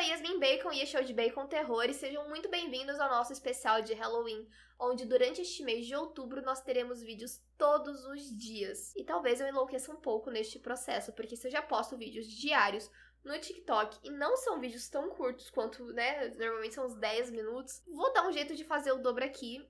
a Yasmin Bacon e este é o de Bacon Terror e sejam muito bem-vindos ao nosso especial de Halloween, onde durante este mês de outubro nós teremos vídeos todos os dias. E talvez eu enlouqueça um pouco neste processo, porque se eu já posto vídeos diários no TikTok e não são vídeos tão curtos quanto, né, normalmente são uns 10 minutos, vou dar um jeito de fazer o dobro aqui.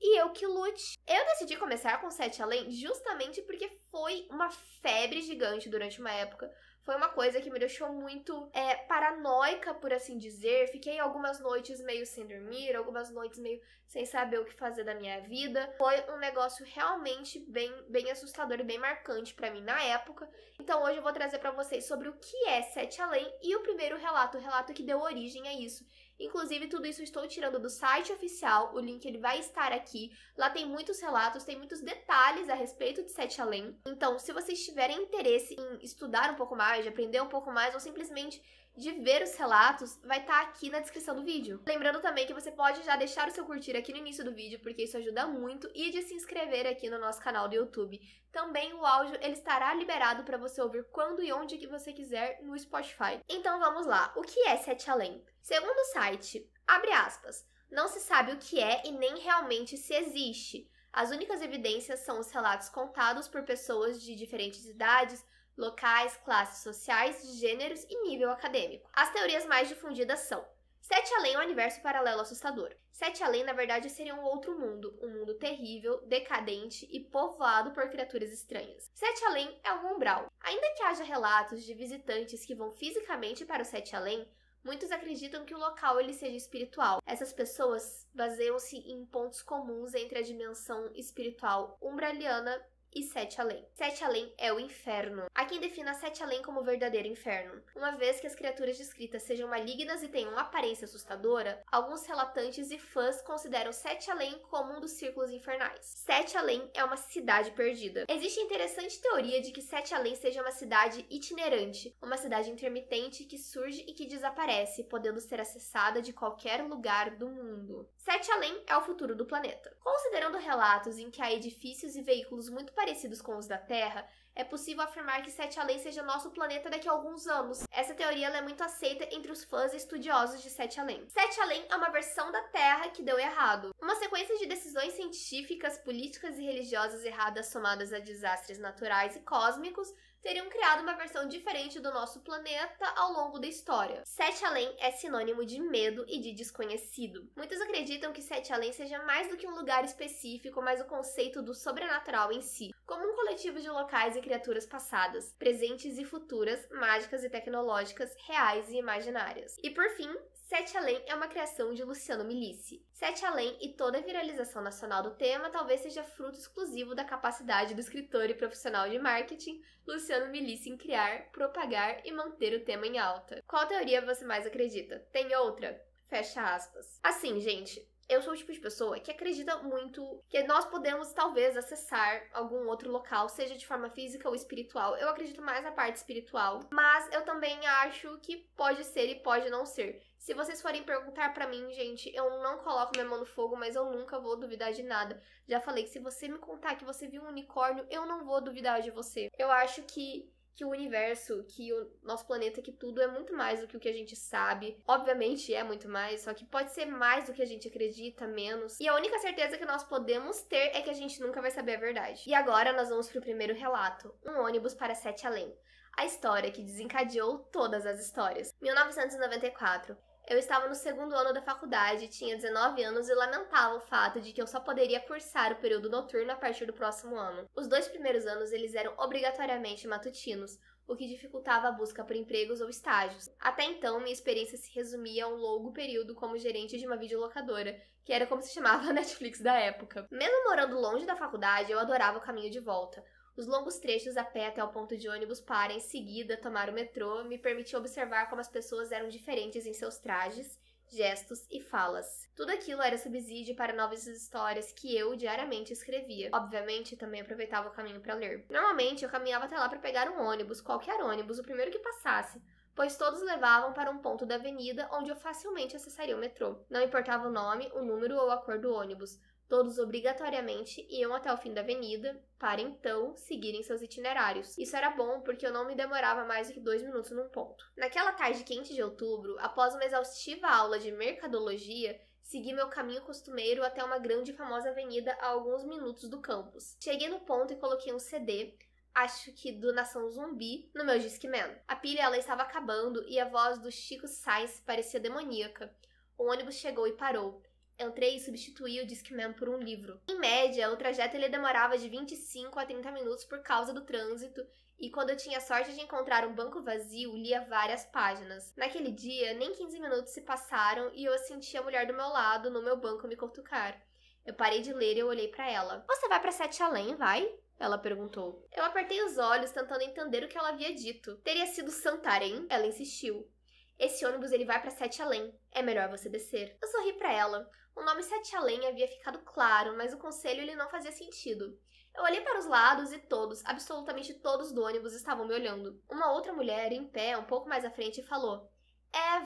E eu que lute. Eu decidi começar com 7 Além justamente porque foi uma febre gigante durante uma época. Foi uma coisa que me deixou muito paranoica, por assim dizer. Fiquei algumas noites meio sem dormir, algumas noites meio sem saber o que fazer da minha vida. Foi um negócio realmente bem assustador e bem marcante pra mim na época. Então hoje eu vou trazer pra vocês sobre o que é 7 Além e o primeiro relato, o relato que deu origem a isso. Inclusive, tudo isso eu estou tirando do site oficial, o link ele vai estar aqui. Lá tem muitos relatos, tem muitos detalhes a respeito de 7 Além. Então, se vocês tiverem interesse em estudar um pouco mais, de aprender um pouco mais, ou simplesmente de ver os relatos, vai estar aqui na descrição do vídeo. Lembrando também que você pode já deixar o seu curtir aqui no início do vídeo, porque isso ajuda muito, e de se inscrever aqui no nosso canal do YouTube. Também o áudio ele estará liberado para você ouvir quando e onde que você quiser no Spotify. Então vamos lá, o que é 7 Além? Segundo o site, abre aspas, não se sabe o que é e nem realmente se existe. As únicas evidências são os relatos contados por pessoas de diferentes idades, locais, classes sociais, gêneros e nível acadêmico. As teorias mais difundidas são: 7 Além é um universo paralelo assustador. 7 Além, na verdade, seria um outro mundo, um mundo terrível, decadente e povoado por criaturas estranhas. 7 Além é um umbral. Ainda que haja relatos de visitantes que vão fisicamente para o 7 Além, muitos acreditam que o local ele seja espiritual. Essas pessoas baseiam-se em pontos comuns entre a dimensão espiritual umbraliana e 7 Além. 7 Além é o inferno. Há quem defina 7 Além como o verdadeiro inferno. Uma vez que as criaturas descritas sejam malignas e tenham aparência assustadora, alguns relatantes e fãs consideram 7 Além como um dos círculos infernais. 7 Além é uma cidade perdida. Existe a interessante teoria de que 7 Além seja uma cidade itinerante, uma cidade intermitente que surge e que desaparece, podendo ser acessada de qualquer lugar do mundo. 7 Além é o futuro do planeta. Considerando relatos em que há edifícios e veículos muito parecidos com os da Terra, é possível afirmar que 7 Além seja nosso planeta daqui a alguns anos. Essa teoria ela é muito aceita entre os fãs e estudiosos de 7 Além. 7 Além é uma versão da Terra que deu errado. Uma sequência de decisões científicas, políticas e religiosas erradas somadas a desastres naturais e cósmicos teriam criado uma versão diferente do nosso planeta ao longo da história. 7 Além é sinônimo de medo e de desconhecido. Muitos acreditam que 7 Além seja mais do que um lugar específico, mas o conceito do sobrenatural em si, como um coletivo de locais e criaturas passadas, presentes e futuras, mágicas e tecnológicas, reais e imaginárias. E por fim, 7 Além é uma criação de Luciano Milici. 7 Além e toda a viralização nacional do tema talvez seja fruto exclusivo da capacidade do escritor e profissional de marketing Luciano Milici em criar, propagar e manter o tema em alta. Qual teoria você mais acredita? Tem outra? Fecha aspas. Assim, gente, eu sou o tipo de pessoa que acredita muito que nós podemos, talvez, acessar algum outro local, seja de forma física ou espiritual. Eu acredito mais na parte espiritual, mas eu também acho que pode ser e pode não ser. Se vocês forem perguntar pra mim, gente, eu não coloco minha mão no fogo, mas eu nunca vou duvidar de nada. Já falei que se você me contar que você viu um unicórnio, eu não vou duvidar de você. Eu acho que o universo, que o nosso planeta, que tudo é muito mais do que o que a gente sabe. Obviamente é muito mais, só que pode ser mais do que a gente acredita, menos. E a única certeza que nós podemos ter é que a gente nunca vai saber a verdade. E agora nós vamos pro primeiro relato, um ônibus para 7 Além. A história que desencadeou todas as histórias. 1994. Eu estava no segundo ano da faculdade, tinha 19 anos e lamentava o fato de que eu só poderia cursar o período noturno a partir do próximo ano. Os 2 primeiros anos eles eram obrigatoriamente matutinos, o que dificultava a busca por empregos ou estágios. Até então, minha experiência se resumia a um longo período como gerente de uma videolocadora, que era como se chamava a Netflix da época. Mesmo morando longe da faculdade, eu adorava o caminho de volta. Os longos trechos a pé até o ponto de ônibus para, em seguida, tomar o metrô me permitiu observar como as pessoas eram diferentes em seus trajes, gestos e falas. Tudo aquilo era subsídio para novas histórias que eu diariamente escrevia. Obviamente, também aproveitava o caminho para ler. Normalmente, eu caminhava até lá para pegar um ônibus, qualquer ônibus, o primeiro que passasse, pois todos levavam para um ponto da avenida onde eu facilmente acessaria o metrô. Não importava o nome, o número ou a cor do ônibus, Todos obrigatoriamente iam até o fim da avenida, para então seguirem seus itinerários. Isso era bom porque eu não me demorava mais do que 2 minutos num ponto. Naquela tarde quente de outubro, após uma exaustiva aula de mercadologia, segui meu caminho costumeiro até uma grande e famosa avenida a alguns minutos do campus. Cheguei no ponto e coloquei um CD, acho que do Nação Zumbi, no meu Discman. A pilha ela estava acabando e a voz do Chico Sainz parecia demoníaca. O ônibus chegou e parou. Entrei e substituí o Discman por um livro. Em média, o trajeto ele demorava de 25 a 30 minutos por causa do trânsito, e quando eu tinha sorte de encontrar um banco vazio, lia várias páginas. Naquele dia, nem 15 minutos se passaram e eu senti a mulher do meu lado, no meu banco, me cutucar. Eu parei de ler e eu olhei pra ela. "Você vai pra Sete Além, vai?" Ela perguntou. Eu apertei os olhos, tentando entender o que ela havia dito. Teria sido Santarém? Ela insistiu. "Esse ônibus ele vai pra Sete Além. É melhor você descer." Eu sorri pra ela. O nome Sete Além havia ficado claro, mas o conselho ele não fazia sentido. Eu olhei para os lados e todos, absolutamente todos do ônibus estavam me olhando. Uma outra mulher, em pé, um pouco mais à frente, falou: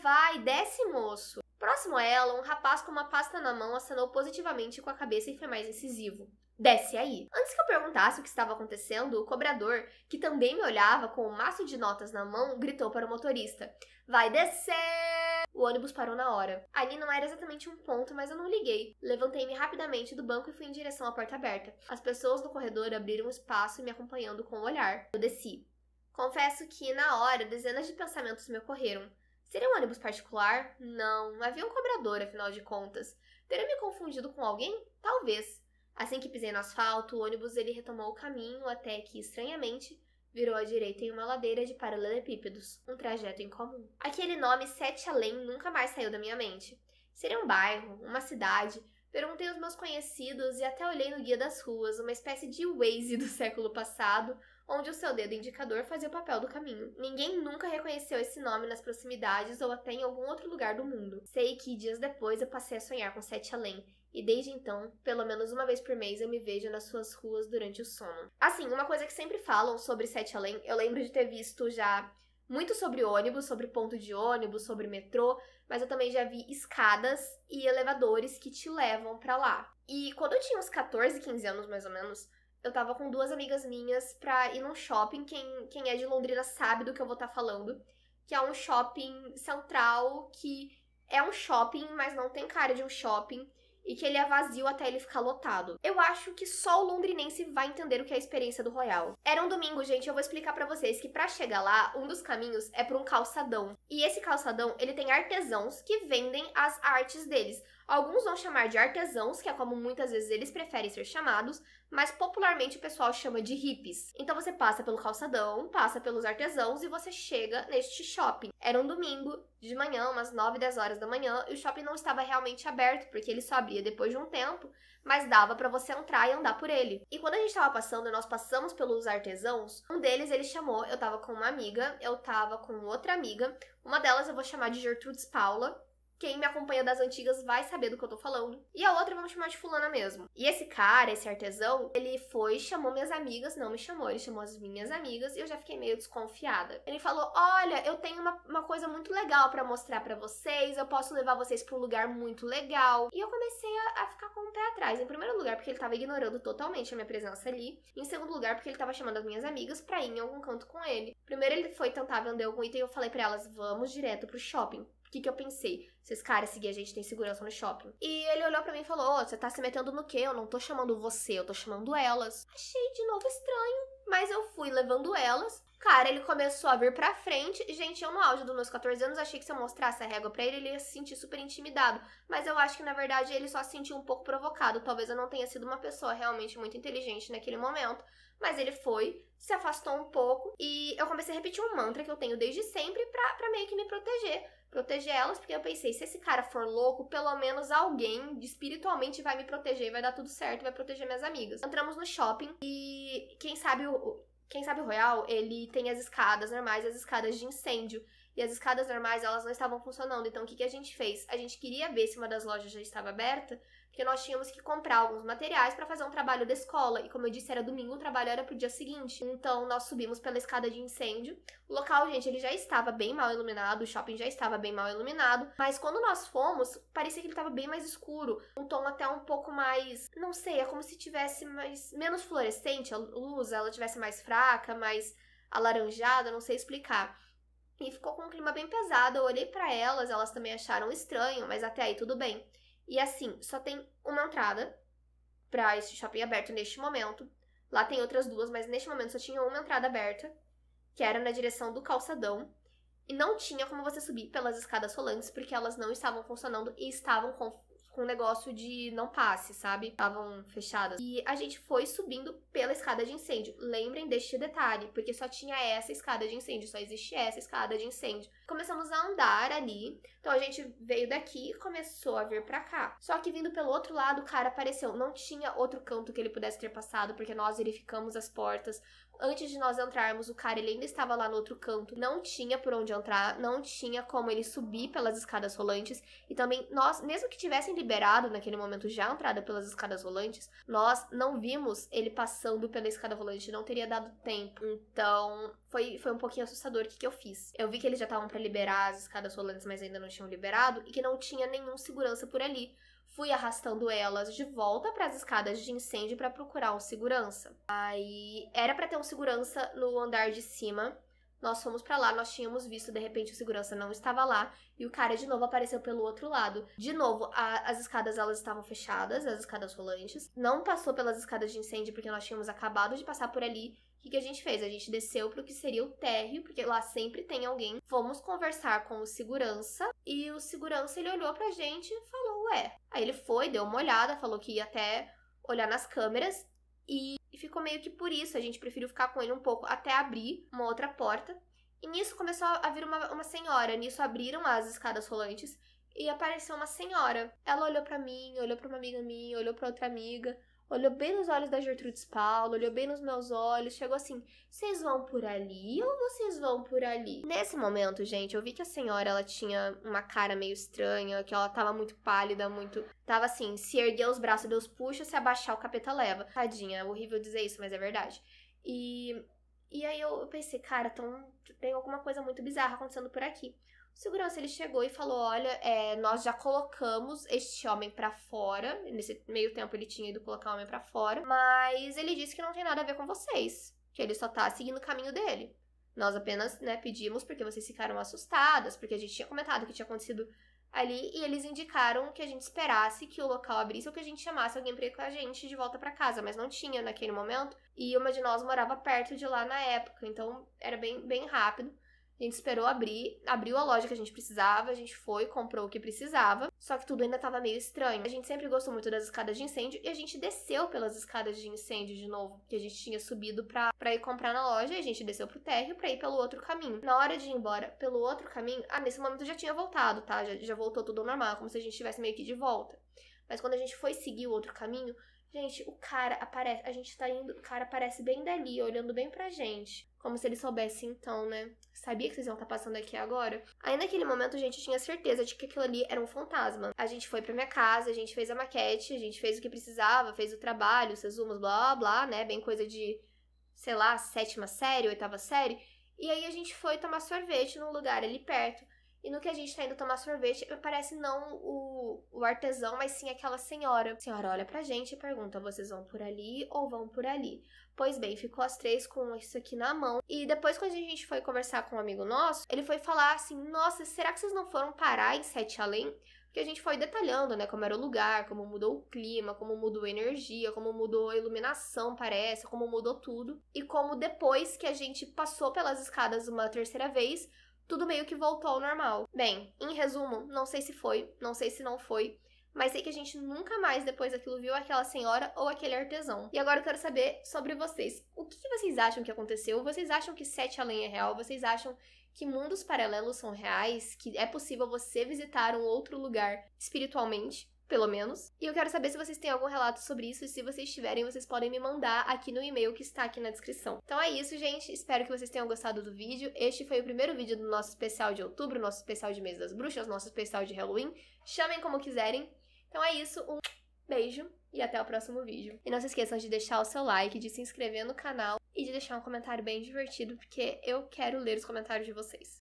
vai, desce, moço." Próximo a ela, um rapaz com uma pasta na mão acenou positivamente com a cabeça e foi mais incisivo: "Desce aí." Antes que eu perguntasse o que estava acontecendo, o cobrador, que também me olhava com um maço de notas na mão, gritou para o motorista: "Vai descer!" O ônibus parou na hora. Ali não era exatamente um ponto, mas eu não liguei. Levantei-me rapidamente do banco e fui em direção à porta aberta. As pessoas no corredor abriram espaço me acompanhando com o olhar. Eu desci. Confesso que, na hora, dezenas de pensamentos me ocorreram. Seria um ônibus particular? Não. Havia um cobrador, afinal de contas. Teria me confundido com alguém? Talvez. Assim que pisei no asfalto, o ônibus ele retomou o caminho até que, estranhamente, virou à direita em uma ladeira de paralelepípedos, um trajeto incomum. Aquele nome Sete Além nunca mais saiu da minha mente. Seria um bairro, uma cidade? Perguntei aos meus conhecidos e até olhei no guia das ruas, uma espécie de Waze do século passado, onde o seu dedo indicador fazia o papel do caminho. Ninguém nunca reconheceu esse nome nas proximidades ou até em algum outro lugar do mundo. Sei que dias depois eu passei a sonhar com Sete Além, e desde então, pelo menos uma vez por mês, eu me vejo nas suas ruas durante o sono. Assim, uma coisa que sempre falam sobre Sete Além, eu lembro de ter visto já muito sobre ônibus, sobre ponto de ônibus, sobre metrô, mas eu também já vi escadas e elevadores que te levam pra lá. E quando eu tinha uns 14, 15 anos mais ou menos, eu tava com 2 amigas minhas pra ir num shopping, quem é de Londrina sabe do que eu vou estar falando, que é um shopping central que é um shopping, mas não tem cara de um shopping, e que ele é vazio até ele ficar lotado. Eu acho que só o londrinense vai entender o que é a experiência do Royal. Era um domingo, gente, eu vou explicar pra vocês que pra chegar lá, um dos caminhos é por um calçadão. E esse calçadão, ele tem artesãos que vendem as artes deles. Alguns vão chamar de artesãos, que é como muitas vezes eles preferem ser chamados, mas popularmente o pessoal chama de hippies. Então você passa pelo calçadão, passa pelos artesãos e você chega neste shopping. Era um domingo, de manhã, umas 9, 10 horas da manhã, e o shopping não estava realmente aberto, porque ele só abria depois de um tempo, mas dava pra você entrar e andar por ele. E quando a gente tava passando, nós passamos pelos artesãos, um deles ele chamou, eu tava com uma amiga, eu tava com outra amiga, uma delas eu vou chamar de Gertrudes Paula. Quem me acompanha das antigas vai saber do que eu tô falando. E a outra vamos chamar de fulana mesmo. E esse cara, esse artesão, ele foi, chamou minhas amigas, não me chamou, ele chamou as minhas amigas e eu já fiquei meio desconfiada. Ele falou: "Olha, eu tenho uma coisa muito legal pra mostrar pra vocês, eu posso levar vocês pra um lugar muito legal." E eu comecei a ficar com o pé atrás. Em primeiro lugar, porque ele tava ignorando totalmente a minha presença ali. Em segundo lugar, porque ele tava chamando as minhas amigas pra ir em algum canto com ele. Primeiro ele foi tentar vender algum item e eu falei pra elas: "Vamos direto pro shopping." O que eu pensei? Se esse cara seguir a gente, tem segurança no shopping. E ele olhou pra mim e falou: "Ô, você tá se metendo no quê? Eu não tô chamando você, eu tô chamando elas." Achei de novo estranho, mas eu fui levando elas. Cara, ele começou a vir pra frente. Gente, eu no auge dos meus 14 anos achei que se eu mostrasse a régua pra ele, ele ia se sentir super intimidado. Mas eu acho que, na verdade, ele só se sentiu um pouco provocado. Talvez eu não tenha sido uma pessoa realmente muito inteligente naquele momento. Mas ele foi, se afastou um pouco e eu comecei a repetir um mantra que eu tenho desde sempre pra meio que me proteger elas, porque eu pensei, se esse cara for louco, pelo menos alguém espiritualmente vai me proteger e vai dar tudo certo, vai proteger minhas amigas. Entramos no shopping e quem sabe o Royal, ele tem as escadas normais, as escadas de incêndio. e as escadas normais, elas não estavam funcionando. Então, o que a gente fez? A gente queria ver se uma das lojas já estava aberta, porque nós tínhamos que comprar alguns materiais para fazer um trabalho da escola. E como eu disse, era domingo, o trabalho era pro dia seguinte. Então, nós subimos pela escada de incêndio. O local, gente, ele já estava bem mal iluminado, o shopping já estava bem mal iluminado. Mas quando nós fomos, parecia que ele estava bem mais escuro. Um tom até um pouco mais, não sei, é como se tivesse menos fluorescente. A luz, ela tivesse mais fraca, mais alaranjada, não sei explicar. E ficou com um clima bem pesado. Eu olhei pra elas também acharam estranho, mas até aí tudo bem. E assim, só tem uma entrada pra esse shopping aberto neste momento. Lá tem outras duas, mas neste momento só tinha uma entrada aberta, que era na direção do calçadão. E não tinha como você subir pelas escadas rolantes, porque elas não estavam funcionando e estavam com negócio de não passe, sabe? Estavam fechadas. E a gente foi subindo pela escada de incêndio. Lembrem deste detalhe, porque só tinha essa escada de incêndio, só existe essa escada de incêndio. Começamos a andar ali, então a gente veio daqui e começou a vir pra cá. Só que vindo pelo outro lado, o cara apareceu. Não tinha outro canto que ele pudesse ter passado, porque nós verificamos as portas. Antes de nós entrarmos, o cara ele ainda estava lá no outro canto. Não tinha por onde entrar, não tinha como ele subir pelas escadas rolantes. E também, nós, mesmo que tivessem liberado naquele momento já a entrada pelas escadas rolantes, nós não vimos ele passando pela escada rolante, não teria dado tempo. Então, foi um pouquinho assustador o que eu fiz. Eu vi que eles já estavam para liberar as escadas rolantes, mas ainda não tinham liberado, e que não tinha nenhum segurança por ali. Fui arrastando elas de volta para as escadas de incêndio para procurar um segurança. Aí era para ter um segurança no andar de cima. Nós fomos para lá, nós tínhamos visto, de repente o segurança não estava lá e o cara de novo apareceu pelo outro lado. De novo, as escadas elas estavam fechadas, as escadas rolantes. Não passou pelas escadas de incêndio porque nós tínhamos acabado de passar por ali. O que a gente fez? A gente desceu pro que seria o térreo, porque lá sempre tem alguém. Fomos conversar com o segurança e o segurança ele olhou pra gente e falou, ué. Aí ele foi, deu uma olhada, falou que ia até olhar nas câmeras e ficou meio que por isso. A gente preferiu ficar com ele um pouco até abrir uma outra porta. E nisso começou a vir uma senhora. Nisso abriram as escadas rolantes e apareceu uma senhora. Ela olhou pra mim, olhou pra uma amiga minha, olhou pra outra amiga. Olhou bem nos olhos da Gertrudes Paulo, olhou bem nos meus olhos, chegou assim, vocês vão por ali ou vocês vão por ali? Nesse momento, gente, eu vi que a senhora, ela tinha uma cara meio estranha, que ela tava muito pálida, tava assim, se erguer os braços, Deus puxa, se abaixar, o capeta leva. Tadinha, é horrível dizer isso, mas é verdade. E aí eu pensei, cara, tem alguma coisa muito bizarra acontecendo por aqui. O segurança, ele chegou e falou, olha, nós já colocamos este homem pra fora. Nesse meio tempo ele tinha ido colocar o homem pra fora. Mas ele disse que não tem nada a ver com vocês. Que ele só tá seguindo o caminho dele. Nós apenas, pedimos porque vocês ficaram assustadas. Porque a gente tinha comentado o que tinha acontecido ali. E eles indicaram que a gente esperasse que o local abrisse ou que a gente chamasse alguém pra ir com a gente de volta pra casa. Mas não tinha naquele momento. E uma de nós morava perto de lá na época. Então era bem, bem rápido. A gente esperou abriu a loja que a gente precisava, a gente foi, comprou o que precisava, só que tudo ainda tava meio estranho. A gente sempre gostou muito das escadas de incêndio e a gente desceu pelas escadas de incêndio de novo, que a gente tinha subido pra ir comprar na loja, e a gente desceu pro térreo pra ir pelo outro caminho. Na hora de ir embora pelo outro caminho, nesse momento já tinha voltado, tá? Já voltou tudo ao normal, como se a gente estivesse meio que de volta. Mas quando a gente foi seguir o outro caminho, gente, o cara aparece, a gente tá indo, o cara aparece bem dali, olhando bem pra gente. Como se ele soubesse então, né? Sabia que vocês iam estar passando aqui agora? Aí naquele momento, gente, eu tinha certeza de que aquilo ali era um fantasma. A gente foi pra minha casa, a gente fez a maquete, a gente fez o que precisava, fez o trabalho, os resumos, blá, blá, né? Bem coisa de, sei lá, 7ª série, 8ª série. E aí a gente foi tomar sorvete num lugar ali perto. E no que a gente tá indo tomar sorvete, parece não o artesão, mas sim aquela senhora. A senhora olha pra gente e pergunta, vocês vão por ali ou vão por ali? Pois bem, ficou as três com isso aqui na mão. E depois, quando a gente foi conversar com um amigo nosso, ele foi falar assim, nossa, será que vocês não foram parar em Sete Além? Porque a gente foi detalhando, né, como era o lugar, como mudou o clima, como mudou a energia, como mudou a iluminação, parece, como mudou tudo. E como depois que a gente passou pelas escadas uma terceira vez, tudo meio que voltou ao normal. Bem, em resumo, não sei se foi, não sei se não foi, mas sei que a gente nunca mais depois daquilo viu aquela senhora ou aquele artesão. E agora eu quero saber sobre vocês. O que vocês acham que aconteceu? Vocês acham que Sete Além é real? Vocês acham que mundos paralelos são reais? Que é possível você visitar um outro lugar espiritualmente? pelo menos. E eu quero saber se vocês têm algum relato sobre isso, e se vocês tiverem, vocês podem me mandar aqui no e-mail que está aqui na descrição. Então é isso, gente. Espero que vocês tenham gostado do vídeo. Este foi o primeiro vídeo do nosso especial de outubro, nosso especial de Mês das Bruxas, nosso especial de Halloween. Chamem como quiserem. Então é isso, um beijo e até o próximo vídeo. E não se esqueçam de deixar o seu like, de se inscrever no canal e de deixar um comentário bem divertido, porque eu quero ler os comentários de vocês.